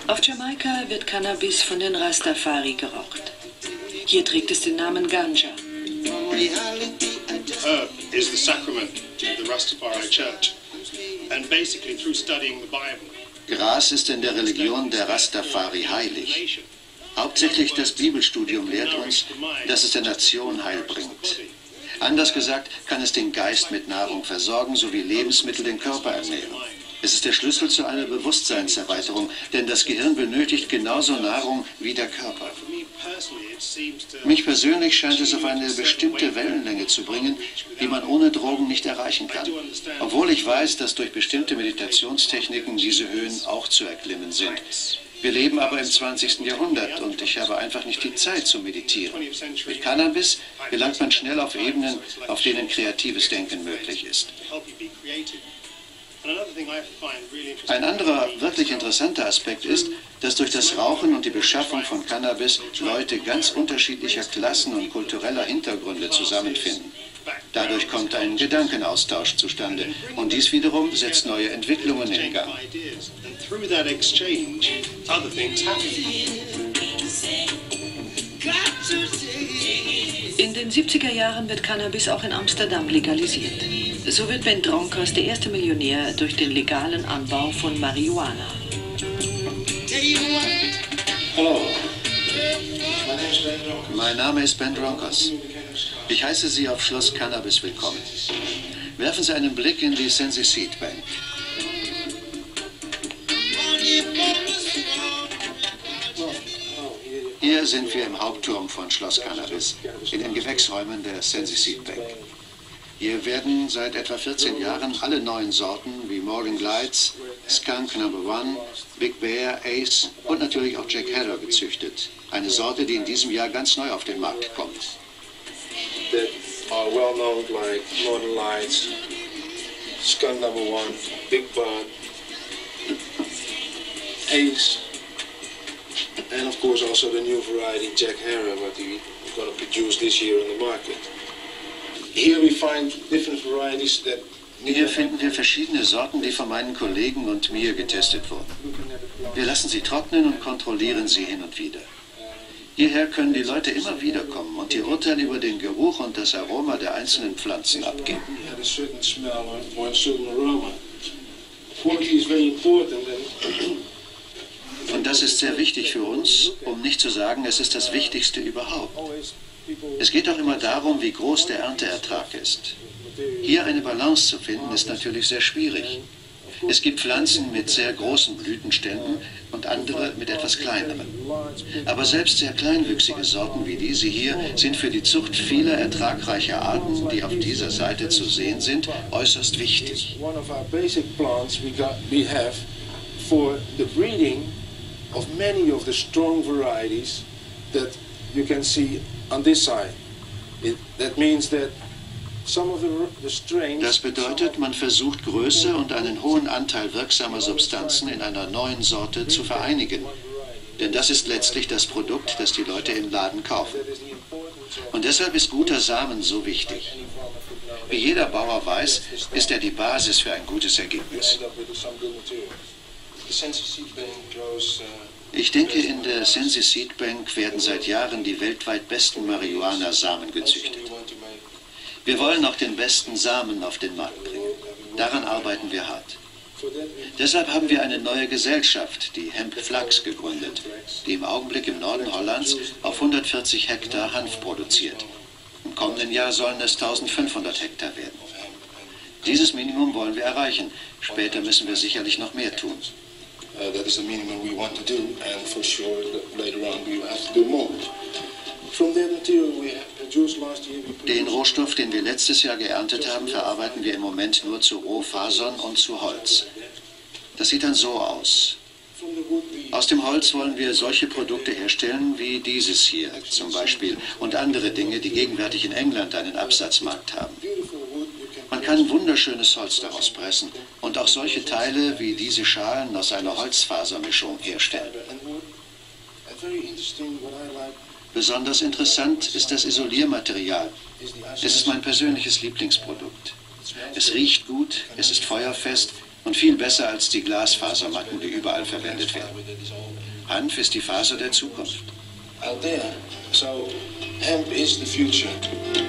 Auf Jamaika wird Cannabis von den Rastafari geraucht. Hier trägt es den Namen Ganja. Herb is the sacrament of the Rastafari Church, and basically through studying the Bible. Gras ist in der Religion der Rastafari heilig. Hauptsächlich das Bibelstudium lehrt uns, dass es der Nation Heil bringt. Anders gesagt, kann es den Geist mit Nahrung versorgen, sowie Lebensmittel den Körper ernähren. Es ist der Schlüssel zu einer Bewusstseinserweiterung, denn das Gehirn benötigt genauso Nahrung wie der Körper. Mich persönlich scheint es auf eine bestimmte Wellenlänge zu bringen, die man ohne Drogen nicht erreichen kann. Obwohl ich weiß, dass durch bestimmte Meditationstechniken diese Höhen auch zu erklimmen sind. Wir leben aber im 20. Jahrhundert und ich habe einfach nicht die Zeit zu meditieren. Mit Cannabis gelangt man schnell auf Ebenen, auf denen kreatives Denken möglich ist. Ein anderer, wirklich interessanter Aspekt ist, dass durch das Rauchen und die Beschaffung von Cannabis Leute ganz unterschiedlicher Klassen und kultureller Hintergründe zusammenfinden. Dadurch kommt ein Gedankenaustausch zustande und dies wiederum setzt neue Entwicklungen in Gang. In den 70er Jahren wird Cannabis auch in Amsterdam legalisiert. So wird Ben Dronkers der erste Millionär durch den legalen Anbau von Marihuana. Hallo. Mein Name ist Ben Dronkers. Ich heiße Sie auf Schloss Cannabis willkommen. Werfen Sie einen Blick in die Sensi Seed Bank. Hier sind wir im Hauptturm von Schloss Cannabis, in den Gewächsräumen der Sensi Seed Bank. Hier werden seit etwa 14 Jahren alle neuen Sorten wie Morgan Glides, Skunk No. 1, Big Bear, Ace und natürlich auch Jack Herer gezüchtet. Eine Sorte, die in diesem Jahr ganz neu auf den Markt kommt. That are well known like Northern Lights, Skunk No. 1, Big Bud, Ace, and of course also the new variety Jack Herer, what we're going to produce this year in the market. Here we find different varieties that. Hier finden wir verschiedene Sorten, die von meinen Kollegen und mir getestet wurden. Wir lassen sie trocknen und kontrollieren sie hin und wieder. Hierher können die Leute immer wieder kommen und ihr Urteil über den Geruch und das Aroma der einzelnen Pflanzen abgeben. Und das ist sehr wichtig für uns, um nicht zu sagen, es ist das Wichtigste überhaupt. Es geht auch immer darum, wie groß der Ernteertrag ist. Hier eine Balance zu finden, ist natürlich sehr schwierig. Es gibt Pflanzen mit sehr großen Blütenständen und andere mit etwas kleineren. Aber selbst sehr kleinwüchsige Sorten wie diese hier sind für die Zucht vieler ertragreicher Arten, die auf dieser Seite zu sehen sind, äußerst wichtig. Das bedeutet, man versucht Größe und einen hohen Anteil wirksamer Substanzen in einer neuen Sorte zu vereinigen. Denn das ist letztlich das Produkt, das die Leute im Laden kaufen. Und deshalb ist guter Samen so wichtig. Wie jeder Bauer weiß, ist er die Basis für ein gutes Ergebnis. Ich denke, in der Sensi Seed Bank werden seit Jahren die weltweit besten Marihuana-Samen gezüchtet. Wir wollen auch den besten Samen auf den Markt bringen. Daran arbeiten wir hart. Deshalb haben wir eine neue Gesellschaft, die Hanf gegründet, die im Augenblick im Norden Hollands auf 140 Hektar Hanf produziert. Im kommenden Jahr sollen es 1500 Hektar werden. Dieses Minimum wollen wir erreichen. Später müssen wir sicherlich noch mehr tun. That is the minimum we want to do, and for sure later on we will have to do more. From that material we have produced last year. Den Rohstoff, den wir letztes Jahr geerntet haben, verarbeiten wir im Moment nur zu Rohfasern und zu Holz. Das sieht dann so aus. Aus dem Holz wollen wir solche Produkte herstellen wie dieses hier zum Beispiel und andere Dinge, die gegenwärtig in England einen Absatzmarkt haben. Man kann wunderschönes Holz daraus pressen und auch solche Teile wie diese Schalen aus einer Holzfasermischung herstellen. Besonders interessant ist das Isoliermaterial. Es ist mein persönliches Lieblingsprodukt. Es riecht gut, es ist feuerfest und viel besser als die Glasfasermatten, die überall verwendet werden. Hanf ist die Faser der Zukunft. Out there. So hemp is the future.